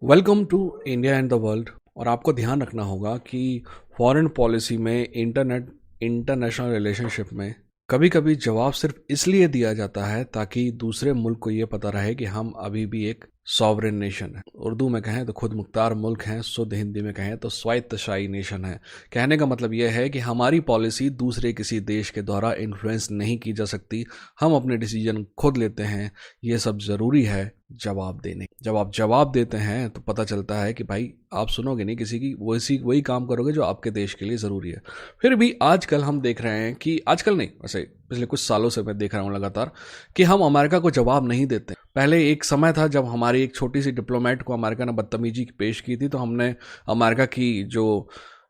Welcome to India and the world. और आपको ध्यान रखना होगा कि फॉरेन पॉलिसी में इंटरनेशनल रिलेशनशिप में कभी कभी जवाब सिर्फ इसलिए दिया जाता है ताकि दूसरे मुल्क को ये पता रहे कि हम अभी भी एक सॉवरेन नेशन है। उर्दू में कहें तो खुद मुख्तार मुल्क हैं, शुद्ध हिंदी में कहें तो स्वायत्तशाही नेशन है। कहने का मतलब यह है कि हमारी पॉलिसी दूसरे किसी देश के द्वारा इन्फ्लुएंस नहीं की जा सकती। हम अपने डिसीजन खुद लेते हैं। ये सब ज़रूरी है जवाब देने। जब आप जवाब देते हैं तो पता चलता है कि भाई आप सुनोगे नहीं किसी की, वही काम करोगे जो आपके देश के लिए ज़रूरी है। फिर भी आजकल हम देख रहे हैं कि आजकल नहीं, वैसे पिछले कुछ सालों से मैं देख रहा हूँ लगातार कि हम अमेरिका को जवाब नहीं देते। पहले एक समय था जब हमारी एक छोटी सी डिप्लोमेट को अमेरिका ने बदतमीजी पेश की थी तो हमने अमेरिका की जो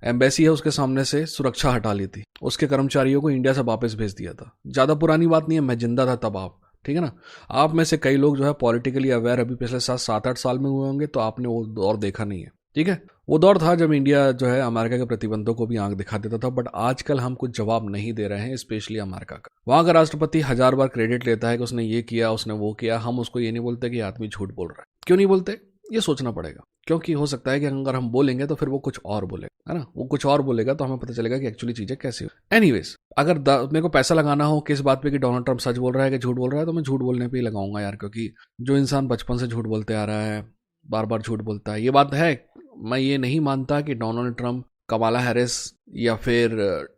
एम्बेसी है उसके सामने से सुरक्षा हटा ली थी, उसके कर्मचारियों को इंडिया से वापस भेज दिया था। ज़्यादा पुरानी बात नहीं है, मैं जिंदा था तब। आप ठीक है ना। आप में से कई लोग जो है पॉलिटिकली अवेयर अभी पिछले 7-8 साल में हुए होंगे, तो आपने वो दौर देखा नहीं है। ठीक है, वो दौर था जब इंडिया जो है अमेरिका के प्रतिबंधों को भी आंख दिखा देता था। बट आजकल हम कुछ जवाब नहीं दे रहे हैं, स्पेशली अमेरिका का। वहां का राष्ट्रपति 1000 बार क्रेडिट लेता है कि उसने ये किया, उसने वो किया। हम उसको ये नहीं बोलते कि आदमी झूठ बोल रहा है। क्यों नहीं बोलते, ये सोचना पड़ेगा। क्योंकि हो सकता है कि अगर हम बोलेंगे तो फिर वो कुछ और बोलेगा, है ना। वो कुछ और बोलेगा तो हमें पता चलेगा कि एक्चुअली चीजें कैसी हो। एनीवेज, अगर मेरे को पैसा लगाना हो किस बात पे कि डोनाल्ड ट्रंप सच बोल रहा है कि झूठ बोल रहा है, तो मैं झूठ बोलने पे ही लगाऊंगा यार। क्योंकि जो इंसान बचपन से झूठ बोलते आ रहा है, बार बार झूठ बोलता है, ये बात है। मैं ये नहीं मानता कि डोनाल्ड ट्रंप, कमाला हैरिस या फिर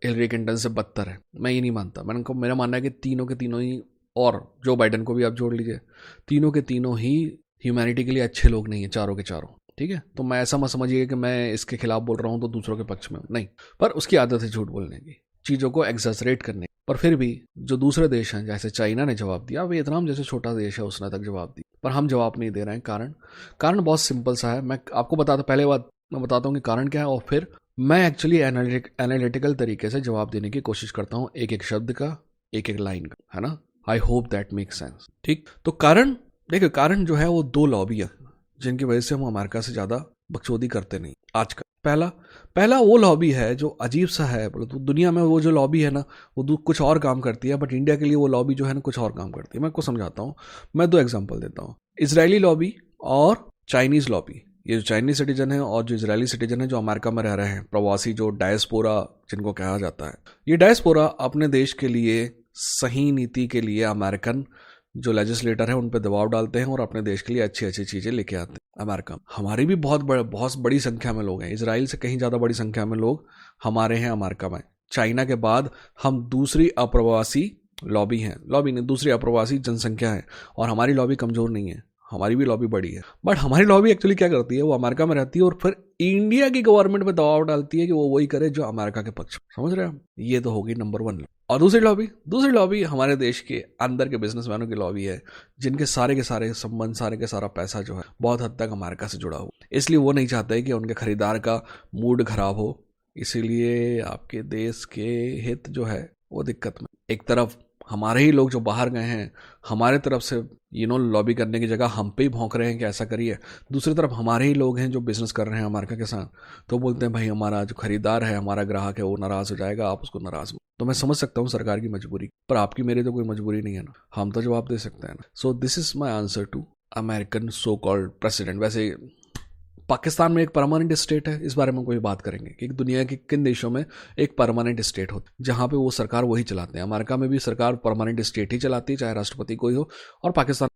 हिलरी क्लिंटन से बदतर है। मैं ये नहीं मानता। मेरा मानना है कि तीनों के तीनों ही, और जो बाइडन को भी आप जोड़ लीजिए, तीनों के तीनों ही ह्यूमैनिटी के लिए अच्छे लोग नहीं है, चारों के चारों। ठीक है, तो मैं ऐसा मत समझिए कि मैं इसके खिलाफ बोल रहा हूँ तो दूसरों के पक्ष में नहीं। पर उसकी आदत है झूठ बोलने की, चीज़ों को एग्जैजरेट करने। पर फिर भी जो दूसरे देश हैं, जैसे चाइना ने जवाब दिया, वियतनाम जैसे छोटा देश है उसने तक जवाब दिया, पर हम जवाब नहीं दे रहे हैं। कारण बहुत सिंपल सा है। मैं आपको बताता, पहले बात मैं बताता हूँ कि कारण क्या है, और फिर मैं एक्चुअली एनालिटिकल तरीके से जवाब देने की कोशिश करता हूँ, एक एक शब्द का, एक एक लाइन का, है ना। I hope that make sense. ठीक, तो कारण देखिए, कारण जो है वो दो लॉबी है जिनकी वजह से हम अमेरिका से ज़्यादा बकचोदी करते नहीं आजकल। पहला वो लॉबी है जो अजीब सा है। बोलो तो दुनिया में वो जो लॉबी है ना, वो कुछ और काम करती है, बट इंडिया के लिए वो लॉबी जो है ना कुछ और काम करती है। मैं आपको समझाता हूँ। मैं 2 एग्जांपल देता हूँ, इजरायली लॉबी और चाइनीज़ लॉबी। ये जो चाइनीज सिटीजन है और जो इजरायली सिटीजन है जो अमेरिका में रह रहे हैं, प्रवासी, जो डायस्पोरा जिनको कहा जाता है, ये डायस्पोरा अपने देश के लिए सही नीति के लिए अमेरिकन जो लेजिस्लेटर है उन पर दबाव डालते हैं और अपने देश के लिए अच्छी अच्छी चीज़ें लेके आते हैं अमेरिका। हमारी भी बहुत बड़ी संख्या में लोग हैं, इसराइल से कहीं ज़्यादा बड़ी संख्या में लोग हमारे हैं अमेरिका में। चाइना के बाद हम दूसरी अप्रवासी लॉबी हैं, लॉबी नहीं, दूसरी अप्रवासी जनसंख्या है। और हमारी लॉबी कमज़ोर नहीं है, हमारी भी लॉबी बड़ी है। बट हमारी लॉबी एक्चुअली क्या करती है, वो अमेरिका में रहती है और फिर इंडिया की गवर्नमेंट पे दबाव डालती है कि वो वही करे जो अमेरिका के पक्ष। समझ रहे हैं हम। ये तो होगी नंबर 1। और दूसरी लॉबी हमारे देश के अंदर के बिजनेसमैनों की लॉबी है, जिनके सारे के सारे संबंध, सारे के सारा पैसा जो है बहुत हद तक अमेरिका से जुड़ा हुआ। इसलिए वो नहीं चाहते कि उनके खरीदार का मूड खराब हो। इसीलिए आपके देश के हित जो है वो दिक्कत में। एक तरफ हमारे ही लोग जो बाहर गए हैं, हमारे तरफ से लॉबी करने की जगह हम पे ही भौंक रहे हैं कि ऐसा करिए। दूसरी तरफ हमारे ही लोग हैं जो बिजनेस कर रहे हैं अमेरिका के साथ, तो बोलते हैं भाई हमारा जो खरीदार है, हमारा ग्राहक है, वो नाराज हो जाएगा, आप उसको नाराज। तो मैं समझ सकता हूँ सरकार की मजबूरी, पर आपकी मेरी तो कोई मजबूरी नहीं है ना, हम तो जवाब दे सकते हैं ना। So this is my answer to American so called president. वैसे पाकिस्तान में एक परमानेंट स्टेट है, इस बारे में कोई बात करेंगे कि दुनिया के किन देशों में एक परमानेंट स्टेट होता है जहां पे वो सरकार वही चलाते हैं। अमेरिका में भी सरकार परमानेंट स्टेट ही चलाती है, चाहे राष्ट्रपति कोई हो, और पाकिस्तान